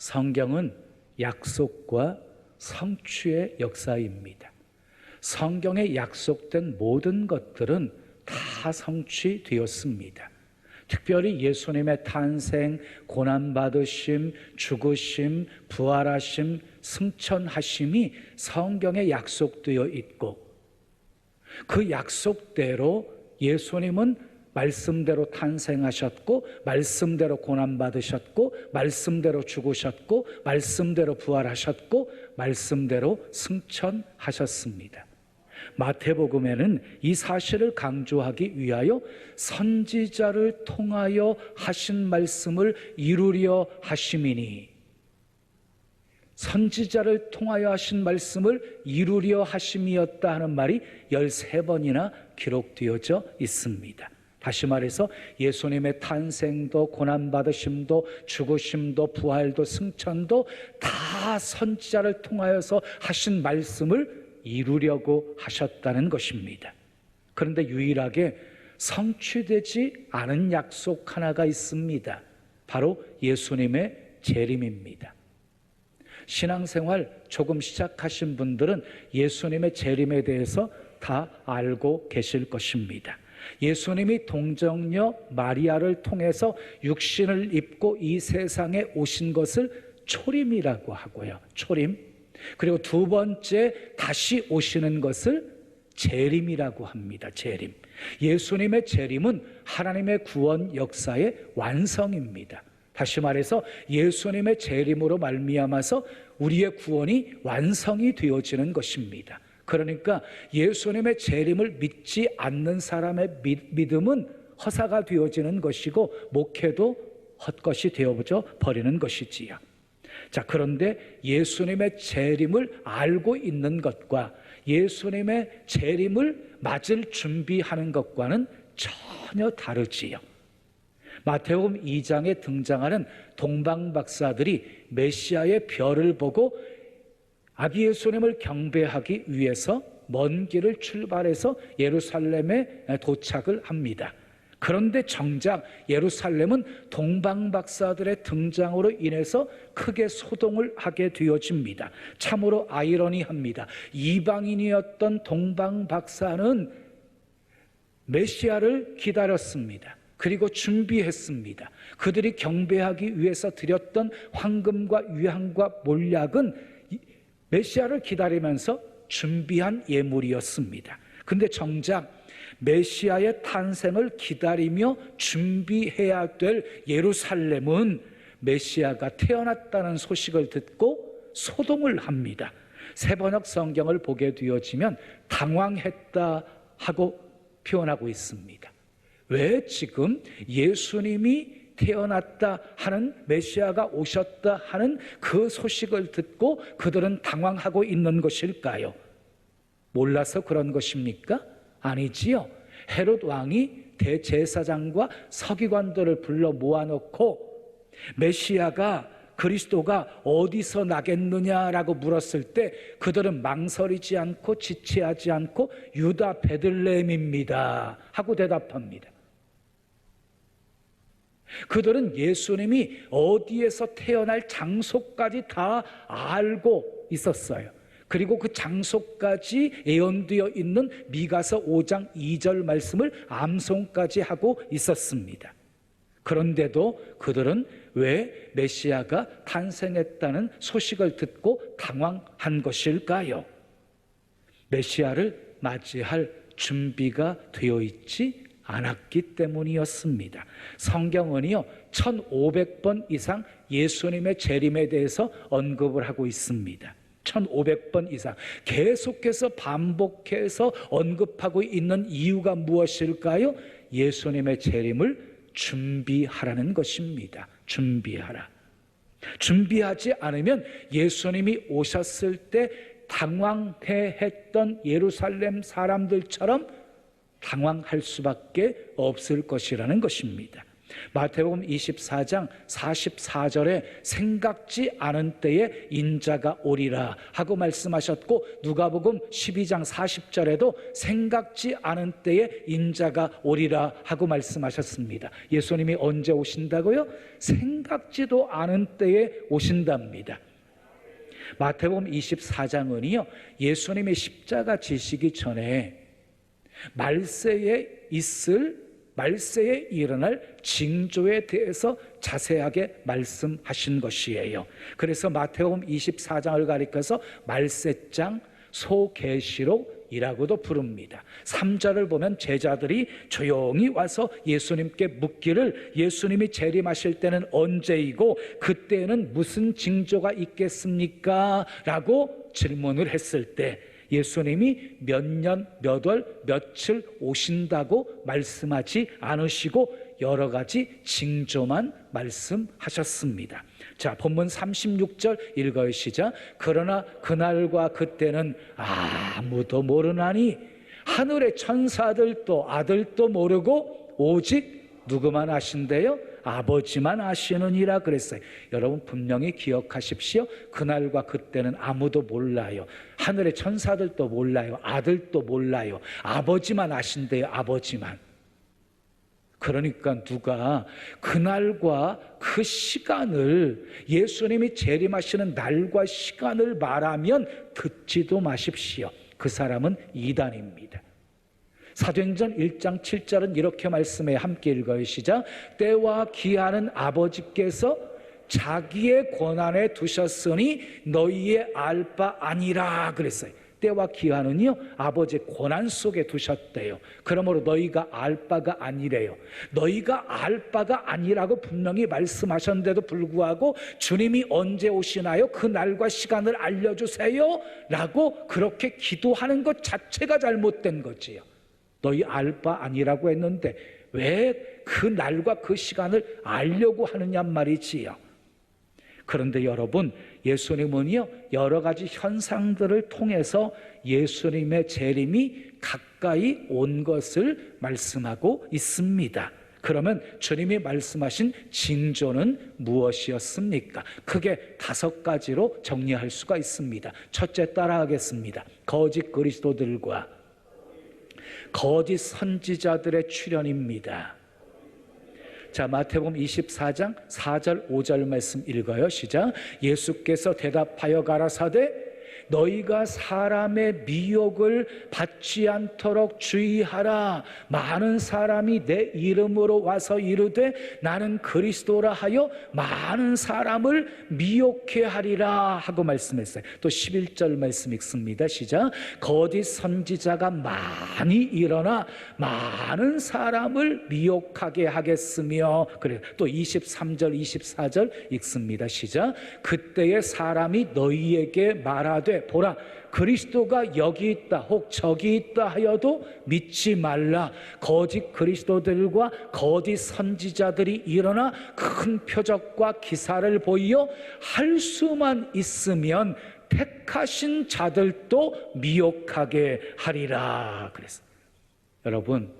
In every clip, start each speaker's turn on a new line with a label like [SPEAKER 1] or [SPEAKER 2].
[SPEAKER 1] 성경은 약속과 성취의 역사입니다. 성경에 약속된 모든 것들은 다 성취되었습니다. 특별히 예수님의 탄생, 고난받으심, 죽으심, 부활하심, 승천하심이 성경에 약속되어 있고, 그 약속대로 예수님은 말씀대로 탄생하셨고, 말씀대로 고난받으셨고, 말씀대로 죽으셨고, 말씀대로 부활하셨고, 말씀대로 승천하셨습니다. 마태복음에는 이 사실을 강조하기 위하여 선지자를 통하여 하신 말씀을 이루려 하심이니, 선지자를 통하여 하신 말씀을 이루려 하심이었다 하는 말이 13번이나 기록되어져 있습니다. 다시 말해서 예수님의 탄생도 고난받으심도 죽으심도 부활도 승천도 다 선지자를 통하여서 하신 말씀을 이루려고 하셨다는 것입니다. 그런데 유일하게 성취되지 않은 약속 하나가 있습니다. 바로 예수님의 재림입니다. 신앙생활 조금 시작하신 분들은 예수님의 재림에 대해서 다 알고 계실 것입니다. 예수님이 동정녀 마리아를 통해서 육신을 입고 이 세상에 오신 것을 초림이라고 하고요. 초림. 그리고 두 번째 다시 오시는 것을 재림이라고 합니다. 재림. 예수님의 재림은 하나님의 구원 역사의 완성입니다. 다시 말해서 예수님의 재림으로 말미암아서 우리의 구원이 완성이 되어지는 것입니다. 그러니까 예수님의 재림을 믿지 않는 사람의 믿음은 허사가 되어지는 것이고 목회도 헛것이 되어져 버리는 것이지요. 자, 그런데 예수님의 재림을 알고 있는 것과 예수님의 재림을 맞을 준비하는 것과는 전혀 다르지요. 마태복음 2장에 등장하는 동방박사들이 메시아의 별을 보고 아기 예수님을 경배하기 위해서 먼 길을 출발해서 예루살렘에 도착을 합니다. 그런데 정작 예루살렘은 동방박사들의 등장으로 인해서 크게 소동을 하게 되어집니다. 참으로 아이러니합니다. 이방인이었던 동방박사는 메시아를 기다렸습니다. 그리고 준비했습니다. 그들이 경배하기 위해서 드렸던 황금과 유향과 몰약은 메시아를 기다리면서 준비한 예물이었습니다. 근데 정작 메시아의 탄생을 기다리며 준비해야 될 예루살렘은 메시아가 태어났다는 소식을 듣고 소동을 합니다. 새번역 성경을 보게 되어지면 당황했다 하고 표현하고 있습니다. 왜 지금 예수님이 태어났다 하는, 메시아가 오셨다 하는 그 소식을 듣고 그들은 당황하고 있는 것일까요? 몰라서 그런 것입니까? 아니지요. 헤롯 왕이 대제사장과 서기관들을 불러 모아놓고 메시아가, 그리스도가 어디서 나겠느냐라고 물었을 때 그들은 망설이지 않고 지체하지 않고 유다 베들레헴입니다 하고 대답합니다. 그들은 예수님이 어디에서 태어날 장소까지 다 알고 있었어요. 그리고 그 장소까지 예언되어 있는 미가서 5장 2절 말씀을 암송까지 하고 있었습니다. 그런데도 그들은 왜 메시아가 탄생했다는 소식을 듣고 당황한 것일까요? 메시아를 맞이할 준비가 되어 있지 않았기 때문이었습니다. 성경은요 1500번 이상 예수님의 재림에 대해서 언급을 하고 있습니다. 1500번 이상 계속해서 반복해서 언급하고 있는 이유가 무엇일까요? 예수님의 재림을 준비하라는 것입니다. 준비하라. 준비하지 않으면 예수님이 오셨을 때 당황해했던 예루살렘 사람들처럼 당황할 수밖에 없을 것이라는 것입니다. 마태복음 24장 44절에 생각지 않은 때에 인자가 오리라 하고 말씀하셨고, 누가복음 12장 40절에도 생각지 않은 때에 인자가 오리라 하고 말씀하셨습니다. 예수님이 언제 오신다고요? 생각지도 않은 때에 오신답니다. 마태복음 24장은요, 예수님이 십자가 지시기 전에 말세에 일어날 징조에 대해서 자세하게 말씀하신 것이에요. 그래서 마태복음 24장을 가리켜서 말세장, 소계시록이라고도 부릅니다. 3절을 보면 제자들이 조용히 와서 예수님께 묻기를, 예수님이 재림하실 때는 언제이고 그때는 무슨 징조가 있겠습니까? 라고 질문을 했을 때 예수님이 몇 년, 몇 월, 며칠 오신다고 말씀하지 않으시고 여러 가지 징조만 말씀하셨습니다. 자, 본문 36절 읽어요. 시작. 그러나 그날과 그때는 아무도 모르나니 하늘의 천사들도 아들도 모르고 오직 누구만 아신대요? 아버지만 아시느니라 그랬어요. 여러분 분명히 기억하십시오. 그날과 그때는 아무도 몰라요. 하늘의 천사들도 몰라요. 아들도 몰라요. 아버지만 아신대요. 아버지만. 그러니까 누가 그날과 그 시간을, 예수님이 재림하시는 날과 시간을 말하면 듣지도 마십시오. 그 사람은 이단입니다. 사도행전 1장 7절은 이렇게 말씀해, 함께 읽어요. 시작. 때와 기한은 아버지께서 자기의 권한에 두셨으니 너희의 알 바 아니라 그랬어요. 때와 기한은요, 아버지의 권한 속에 두셨대요. 그러므로 너희가 알 바가 아니래요. 너희가 알 바가 아니라고 분명히 말씀하셨는데도 불구하고 주님이 언제 오시나요? 그 날과 시간을 알려주세요 라고 그렇게 기도하는 것 자체가 잘못된 거지요. 너희 알 바 아니라고 했는데 왜 그 날과 그 시간을 알려고 하느냐 말이지요. 그런데 여러분, 예수님은요, 여러 가지 현상들을 통해서 예수님의 재림이 가까이 온 것을 말씀하고 있습니다. 그러면 주님이 말씀하신 징조는 무엇이었습니까? 크게 5가지로 정리할 수가 있습니다. 첫째, 따라하겠습니다. 거짓 그리스도들과 거짓 선지자들의 출현입니다. 자, 마태복음 24장 4절 5절 말씀 읽어요. 시작. 예수께서 대답하여 가라사대 너희가 사람의 미혹을 받지 않도록 주의하라. 많은 사람이 내 이름으로 와서 이르되 나는 그리스도라 하여 많은 사람을 미혹해 하리라 하고 말씀했어요. 또 11절 말씀 읽습니다. 시작. 거짓 선지자가 많이 일어나 많은 사람을 미혹하게 하겠으며, 그래 또 23절 24절 읽습니다. 시작. 그때에 사람이 너희에게 말하되 보라, 그리스도가 여기 있다 혹 저기 있다 하여도 믿지 말라. 거짓 그리스도들과 거짓 선지자들이 일어나 큰 표적과 기사를 보이어 할 수만 있으면 택하신 자들도 미혹하게 하리라 그랬어요. 여러분,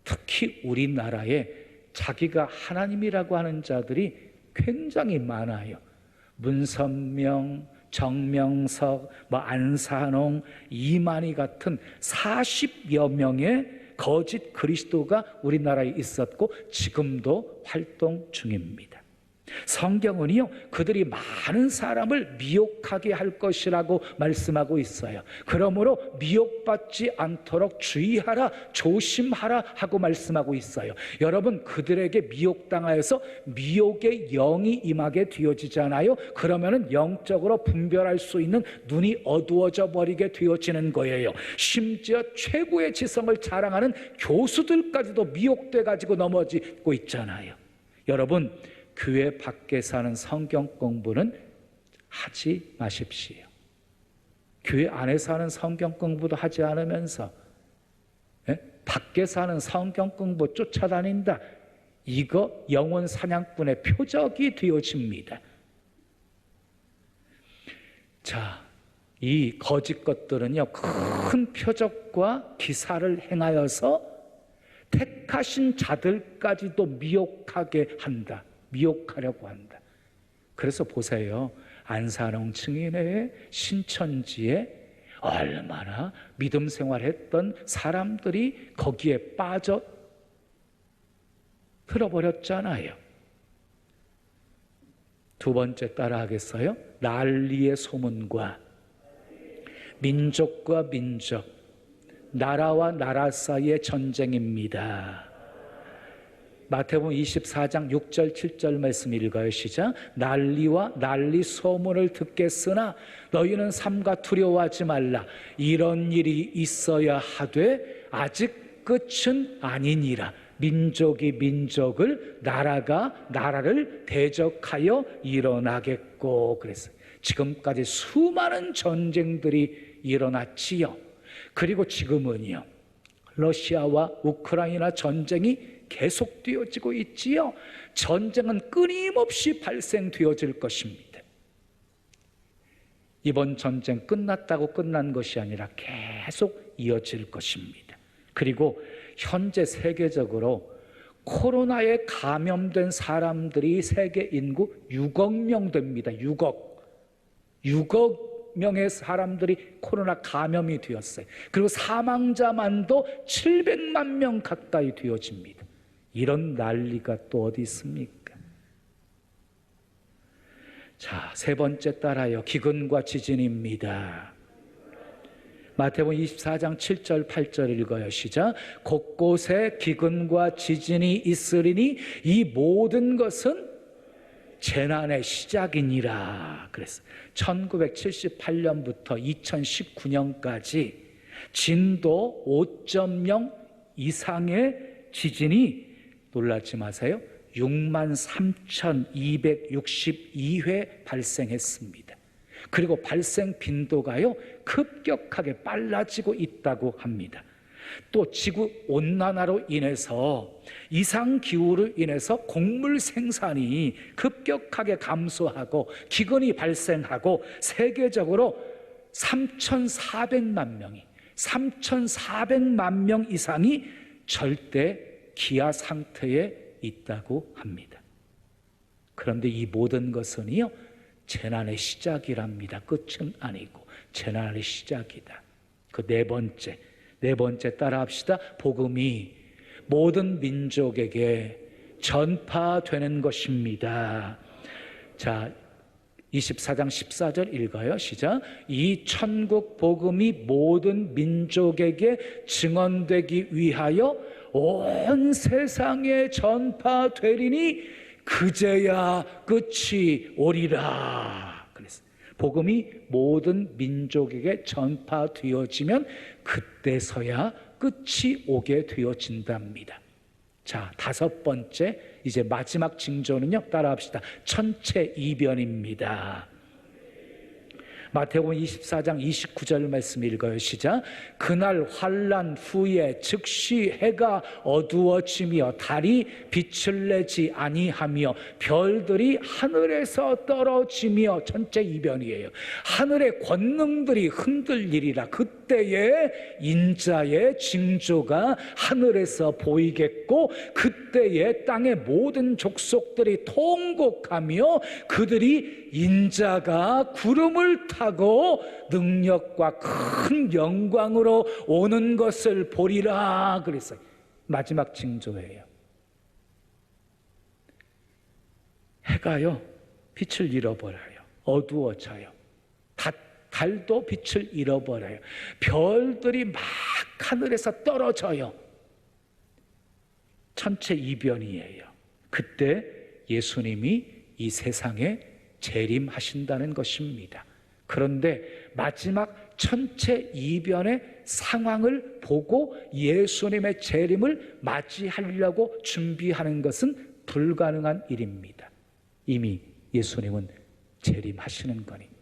[SPEAKER 1] 특히 우리나라에 자기가 하나님이라고 하는 자들이 굉장히 많아요. 문선명, 정명석, 안산홍, 이만희 같은 40여 명의 거짓 그리스도가 우리나라에 있었고 지금도 활동 중입니다. 성경은요, 그들이 많은 사람을 미혹하게 할 것이라고 말씀하고 있어요. 그러므로 미혹받지 않도록 주의하라, 조심하라 하고 말씀하고 있어요. 여러분, 그들에게 미혹당하여서 미혹의 영이 임하게 되어지잖아요. 그러면은 영적으로 분별할 수 있는 눈이 어두워져 버리게 되어지는 거예요. 심지어 최고의 지성을 자랑하는 교수들까지도 미혹돼 가지고 넘어지고 있잖아요. 여러분, 교회 밖에서 하는 성경 공부는 하지 마십시오. 교회 안에서 하는 성경 공부도 하지 않으면서 밖에서 하는 성경 공부 쫓아다닌다. 이거 영혼 사냥꾼의 표적이 되어집니다. 자, 이 거짓 것들은요, 큰 표적과 기사를 행하여서 택하신 자들까지도 미혹하게 한다. 미혹하려고 한다. 그래서 보세요. 안산홍 증인의 신천지에 얼마나 믿음 생활했던 사람들이 거기에 빠져 들어버렸잖아요. 두 번째 따라하겠어요? 난리의 소문과 민족과 민족, 나라와 나라 사이의 전쟁입니다. 마태복음 24장 6절 7절 말씀 읽어요. 시작. 난리와 난리 소문을 듣겠으나 너희는 삼가 두려워하지 말라. 이런 일이 있어야 하되 아직 끝은 아니니라. 민족이 민족을, 나라가 나라를 대적하여 일어나겠고. 그랬어요. 지금까지 수많은 전쟁들이 일어났지요. 그리고 지금은요, 러시아와 우크라이나 전쟁이 계속되어지고 있지요. 전쟁은 끊임없이 발생되어질 것입니다. 이번 전쟁 끝났다고 끝난 것이 아니라 계속 이어질 것입니다. 그리고 현재 세계적으로 코로나에 감염된 사람들이 세계 인구 6억 명 됩니다. 6억 명의 사람들이 코로나 감염이 되었어요. 그리고 사망자만도 700만 명 가까이 되어집니다. 이런 난리가 또 어디 있습니까? 자, 세 번째 따라요. 기근과 지진입니다. 마태복음 24장 7절 8절 읽어요. 시작. 곳곳에 기근과 지진이 있으리니 이 모든 것은 재난의 시작이니라. 그랬어요. 1978년부터 2019년까지 진도 5.0 이상의 지진이, 놀라지 마세요, 63,262회 발생했습니다. 그리고 발생 빈도가요 급격하게 빨라지고 있다고 합니다. 또 지구 온난화로 인해서, 이상기후로 인해서 곡물 생산이 급격하게 감소하고 기근이 발생하고 세계적으로 3,400만 명 이상이 절대 기아 상태에 있다고 합니다. 그런데 이 모든 것은요 재난의 시작이랍니다. 끝은 아니고 재난의 시작이다. 그 네 번째 따라합시다. 복음이 모든 민족에게 전파되는 것입니다. 자, 24장 14절 읽어요. 시작. 이 천국 복음이 모든 민족에게 증언되기 위하여 온 세상에 전파되리니 그제야 끝이 오리라. 그랬어요. 복음이 모든 민족에게 전파되어지면 그때서야 끝이 오게 되어진답니다. 자, 다섯 번째, 이제 마지막 징조는요, 따라합시다. 천체이변입니다. 마태복음 24장 29절 말씀 읽어요. 시작. 그날 환난 후에 즉시 해가 어두워지며 달이 빛을 내지 아니하며 별들이 하늘에서 떨어지며, 천체이변이에요. 하늘의 권능들이 흔들리리라. 그때에 인자의 징조가 하늘에서 보이겠고 그때에 땅의 모든 족속들이 통곡하며 그들이 인자가 구름을 타고 능력과 큰 영광으로 오는 것을 보리라 그랬어요. 마지막 징조예요. 해가요 빛을 잃어버려요. 어두워져요. 달도 빛을 잃어버려요. 별들이 막 하늘에서 떨어져요. 천체이변이에요. 그때 예수님이 이 세상에 재림하신다는 것입니다. 그런데 마지막 천체이변의 상황을 보고 예수님의 재림을 맞이하려고 준비하는 것은 불가능한 일입니다. 이미 예수님은 재림하시는 거니까.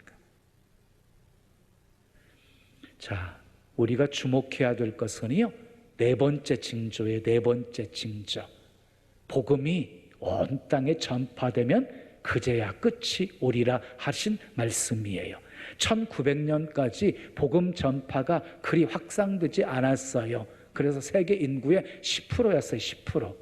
[SPEAKER 1] 자, 우리가 주목해야 될 것은요, 네 번째 징조의 네 번째 징조. 복음이 온 땅에 전파되면 그제야 끝이 오리라 하신 말씀이에요. 1900년까지 복음 전파가 그리 확산되지 않았어요. 그래서 세계 인구의 10%였어요. 10%.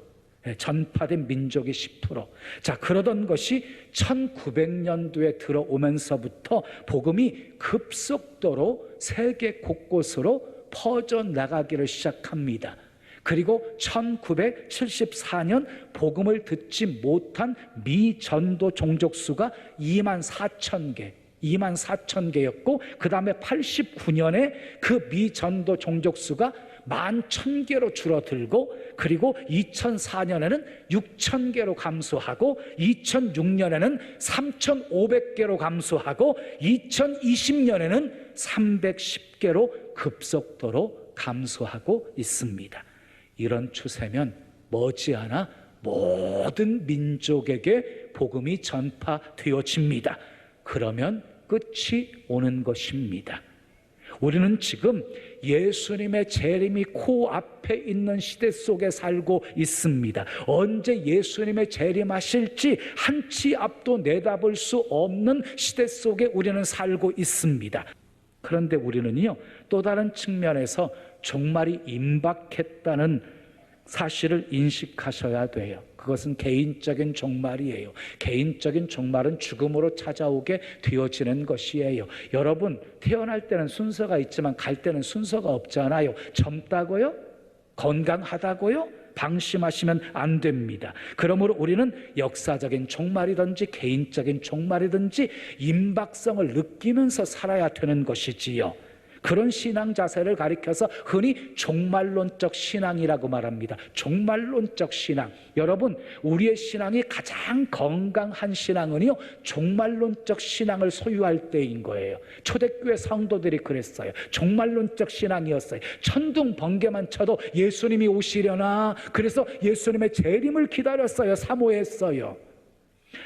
[SPEAKER 1] 전파된 민족이 10%. 자, 그러던 것이 1900년도에 들어오면서부터 복음이 급속도로 세계 곳곳으로 퍼져나가기를 시작합니다. 그리고 1974년 복음을 듣지 못한 미전도 종족수가 24,000개였고, 그 다음에 89년에 그 미전도 종족수가 11,000개로 줄어들고, 그리고 2004년에는 6,000개로 감소하고, 2006년에는 3,500개로 감소하고, 2020년에는 310개로 급속도로 감소하고 있습니다. 이런 추세면 머지않아 모든 민족에게 복음이 전파되어집니다. 그러면 끝이 오는 것입니다. 우리는 지금 예수님의 재림이 코앞에 있는 시대 속에 살고 있습니다. 언제 예수님의 재림하실지 한치 앞도 내다볼 수 없는 시대 속에 우리는 살고 있습니다. 그런데 우리는요, 또 다른 측면에서 종말이 임박했다는 사실을 인식하셔야 돼요. 그것은 개인적인 종말이에요. 개인적인 종말은 죽음으로 찾아오게 되어지는 것이에요. 여러분, 태어날 때는 순서가 있지만 갈 때는 순서가 없잖아요. 젊다고요? 건강하다고요? 방심하시면 안 됩니다. 그러므로 우리는 역사적인 종말이든지 개인적인 종말이든지 임박성을 느끼면서 살아야 되는 것이지요. 그런 신앙 자세를 가리켜서 흔히 종말론적 신앙이라고 말합니다. 종말론적 신앙. 여러분, 우리의 신앙이 가장 건강한 신앙은요, 종말론적 신앙을 소유할 때인 거예요. 초대교회 성도들이 그랬어요. 종말론적 신앙이었어요. 천둥 번개만 쳐도 예수님이 오시려나, 그래서 예수님의 재림을 기다렸어요. 사모했어요.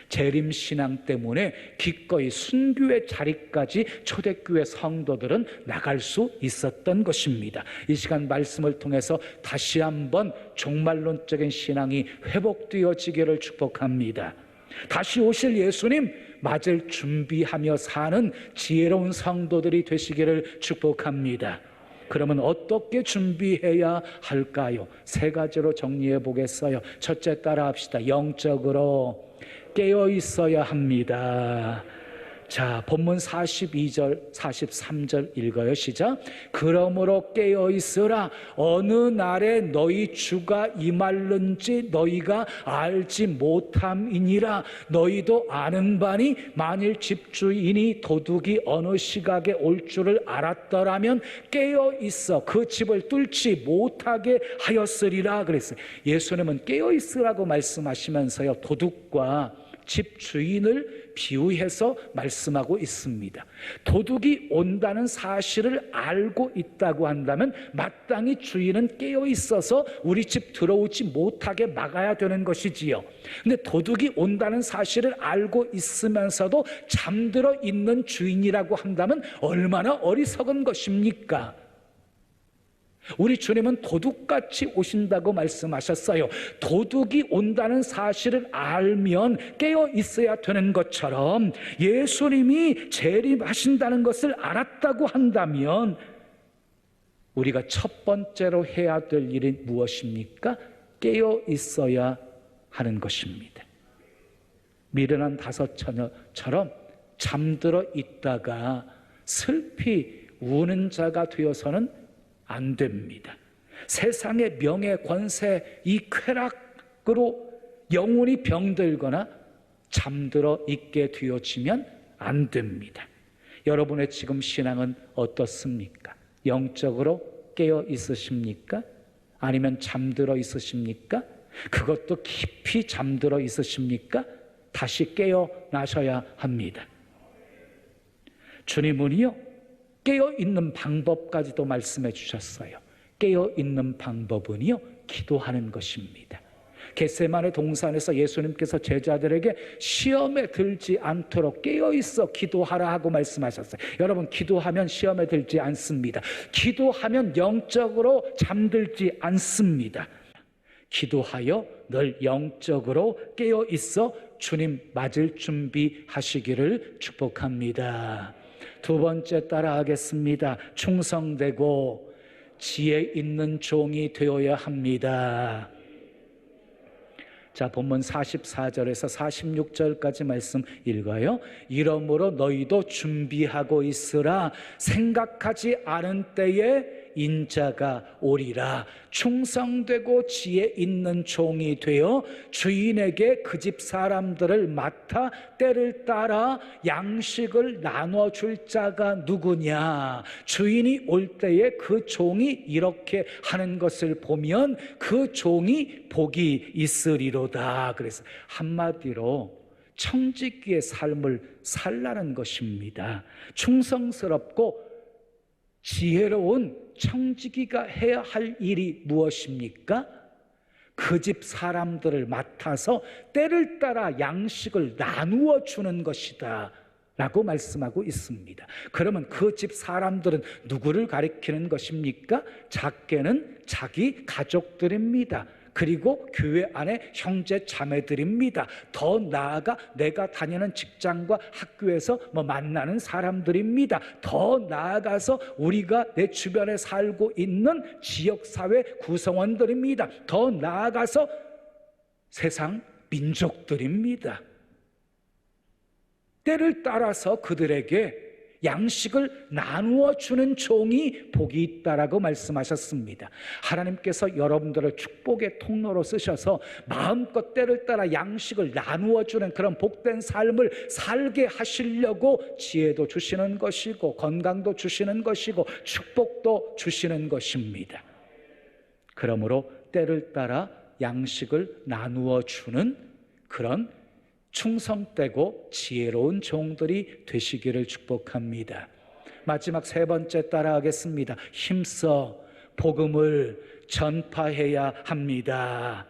[SPEAKER 1] 재림신앙 때문에 기꺼이 순교의 자리까지 초대교회 성도들은 나갈 수 있었던 것입니다. 이 시간 말씀을 통해서 다시 한번 종말론적인 신앙이 회복되어지기를 축복합니다. 다시 오실 예수님 맞을 준비하며 사는 지혜로운 성도들이 되시기를 축복합니다. 그러면 어떻게 준비해야 할까요? 세 가지로 정리해 보겠어요. 첫째, 따라 합시다. 영적으로 깨어 있어야 합니다. 자, 본문 42절, 43절 읽어요. 시작. 그러므로 깨어 있으라. 어느 날에 너희 주가 임할는지 너희가 알지 못함이니라. 너희도 아는 바니 만일 집주인이 도둑이 어느 시각에 올 줄을 알았더라면 깨어 있어 그 집을 뚫지 못하게 하였으리라 그랬어요. 예수님은 깨어 있으라고 말씀하시면서요, 도둑과 집 주인을 비유해서 말씀하고 있습니다. 도둑이 온다는 사실을 알고 있다고 한다면 마땅히 주인은 깨어 있어서 우리 집 들어오지 못하게 막아야 되는 것이지요. 근데 도둑이 온다는 사실을 알고 있으면서도 잠들어 있는 주인이라고 한다면 얼마나 어리석은 것입니까? 우리 주님은 도둑같이 오신다고 말씀하셨어요. 도둑이 온다는 사실을 알면 깨어 있어야 되는 것처럼 예수님이 재림하신다는 것을 알았다고 한다면 우리가 첫 번째로 해야 될 일이 무엇입니까? 깨어 있어야 하는 것입니다. 미련한 다섯 처녀처럼 잠들어 있다가 슬피 우는 자가 되어서는 안 됩니다. 세상의 명예, 권세, 이 쾌락으로 영혼이 병들거나 잠들어 있게 되어지면 안 됩니다. 여러분의 지금 신앙은 어떻습니까? 영적으로 깨어 있으십니까? 아니면 잠들어 있으십니까? 그것도 깊이 잠들어 있으십니까? 다시 깨어나셔야 합니다. 주님은요, 깨어있는 방법까지도 말씀해 주셨어요. 깨어있는 방법은요, 기도하는 것입니다. 겟세마네 동산에서 예수님께서 제자들에게 시험에 들지 않도록 깨어있어 기도하라 하고 말씀하셨어요. 여러분, 기도하면 시험에 들지 않습니다. 기도하면 영적으로 잠들지 않습니다. 기도하여 늘 영적으로 깨어있어 주님 맞을 준비하시기를 축복합니다. 두 번째 따라하겠습니다. 충성되고 지혜 있는 종이 되어야 합니다. 자, 본문 44절에서 46절까지 말씀 읽어요. 이러므로 너희도 준비하고 있으라. 생각하지 않은 때에 인자가 오리라. 충성되고 지혜 있는 종이 되어 주인에게 그 집 사람들을 맡아 때를 따라 양식을 나눠줄 자가 누구냐. 주인이 올 때에 그 종이 이렇게 하는 것을 보면 그 종이 복이 있으리로다. 그래서 한마디로 청지기의 삶을 살라는 것입니다. 충성스럽고 지혜로운 청지기가 해야 할 일이 무엇입니까? 그 집 사람들을 맡아서 때를 따라 양식을 나누어 주는 것이다 라고 말씀하고 있습니다. 그러면 그 집 사람들은 누구를 가리키는 것입니까? 작게는 자기 가족들입니다. 그리고 교회 안에 형제 자매들입니다. 더 나아가 내가 다니는 직장과 학교에서 만나는 사람들입니다. 더 나아가서 우리가 내 주변에 살고 있는 지역사회 구성원들입니다. 더 나아가서 세상 민족들입니다. 때를 따라서 그들에게 양식을 나누어 주는 종이 복이 있다라고 말씀하셨습니다. 하나님께서 여러분들을 축복의 통로로 쓰셔서 마음껏 때를 따라 양식을 나누어 주는 그런 복된 삶을 살게 하시려고 지혜도 주시는 것이고 건강도 주시는 것이고 축복도 주시는 것입니다. 그러므로 때를 따라 양식을 나누어 주는 그런 충성되고 지혜로운 종들이 되시기를 축복합니다. 마지막 세 번째 따라하겠습니다. 힘써 복음을 전파해야 합니다.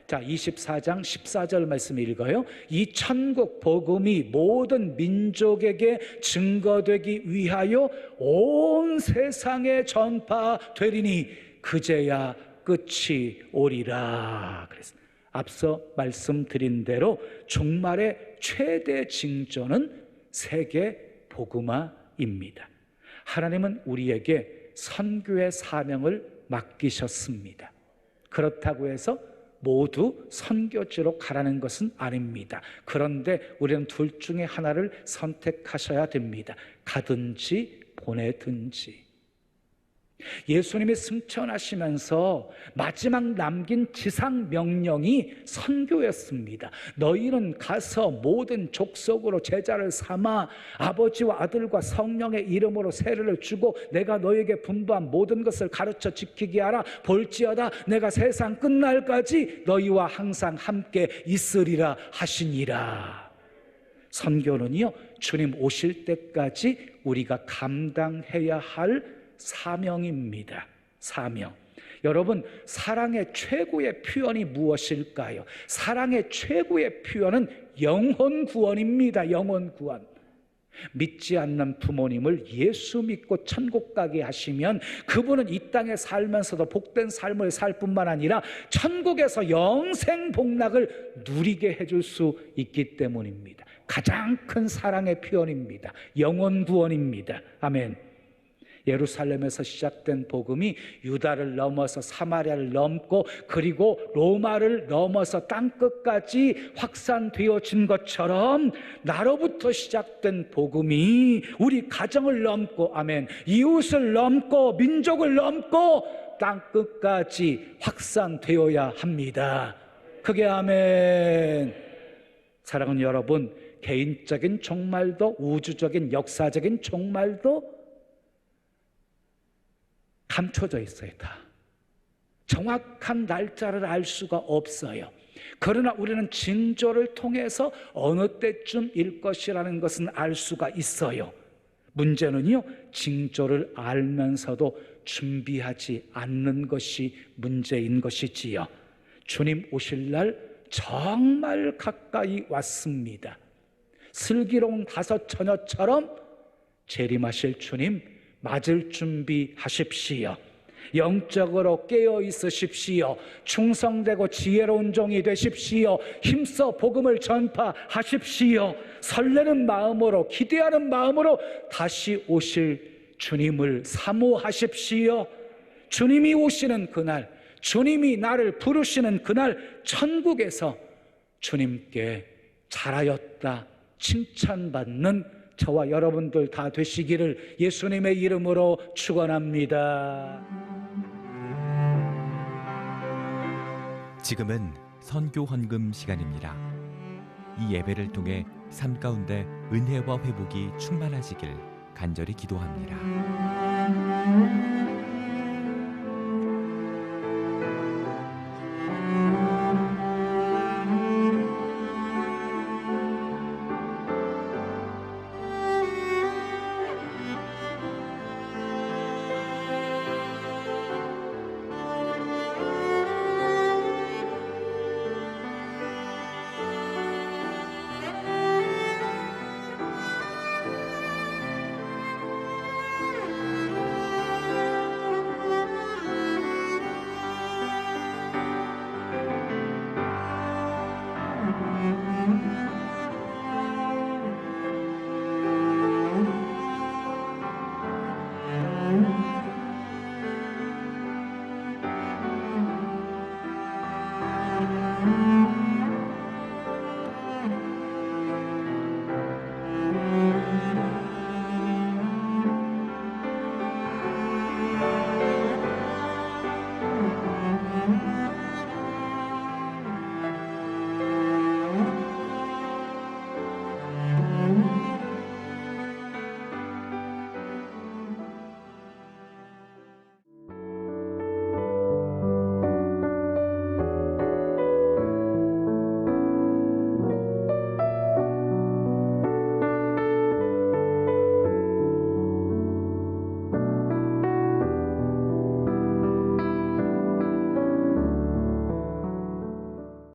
[SPEAKER 1] 자, 24장 14절 말씀 읽어요. 이 천국 복음이 모든 민족에게 증거되기 위하여 온 세상에 전파되리니 그제야 끝이 오리라. 그래서 앞서 말씀드린 대로 종말의 최대 징조는 세계 복음화입니다. 하나님은 우리에게 선교의 사명을 맡기셨습니다. 그렇다고 해서 모두 선교지로 가라는 것은 아닙니다. 그런데 우리는 둘 중에 하나를 선택하셔야 됩니다. 가든지 보내든지. 예수님이 승천하시면서 마지막 남긴 지상 명령이 선교였습니다. 너희는 가서 모든 족속으로 제자를 삼아 아버지와 아들과 성령의 이름으로 세례를 주고 내가 너희에게 분부한 모든 것을 가르쳐 지키게 하라. 볼지어다 내가 세상 끝날까지 너희와 항상 함께 있으리라 하시니라. 선교는요, 주님 오실 때까지 우리가 감당해야 할 사명입니다. 사명. 여러분, 사랑의 최고의 표현이 무엇일까요? 사랑의 최고의 표현은 영혼 구원입니다. 영혼 구원. 믿지 않는 부모님을 예수 믿고 천국 가게 하시면 그분은 이 땅에 살면서도 복된 삶을 살 뿐만 아니라 천국에서 영생 복락을 누리게 해줄 수 있기 때문입니다. 가장 큰 사랑의 표현입니다. 영혼 구원입니다. 아멘. 예루살렘에서 시작된 복음이 유다를 넘어서 사마리아를 넘고 그리고 로마를 넘어서 땅끝까지 확산되어진 것처럼 나로부터 시작된 복음이 우리 가정을 넘고 아멘 이웃을 넘고 민족을 넘고 땅끝까지 확산되어야 합니다. 크게 아멘. 사랑하는 여러분, 개인적인 종말도 우주적인 역사적인 종말도 감춰져 있어요. 다 정확한 날짜를 알 수가 없어요. 그러나 우리는 징조를 통해서 어느 때쯤일 것이라는 것은 알 수가 있어요. 문제는요, 징조를 알면서도 준비하지 않는 것이 문제인 것이지요. 주님 오실 날 정말 가까이 왔습니다. 슬기로운 다섯 처녀처럼 재림하실 주님 맞을 준비하십시오. 영적으로 깨어 있으십시오. 충성되고 지혜로운 종이 되십시오. 힘써 복음을 전파하십시오. 설레는 마음으로 기대하는 마음으로 다시 오실 주님을 사모하십시오. 주님이 오시는 그날, 주님이 나를 부르시는 그날 천국에서 주님께 잘하였다 칭찬받는 저와 여러분들 다 되시기를 예수님의 이름으로 축원합니다.
[SPEAKER 2] 지금은 선교 헌금 시간입니다. 이 예배를 통해 삶 가운데 은혜와 회복이 충만하시길 간절히 기도합니다.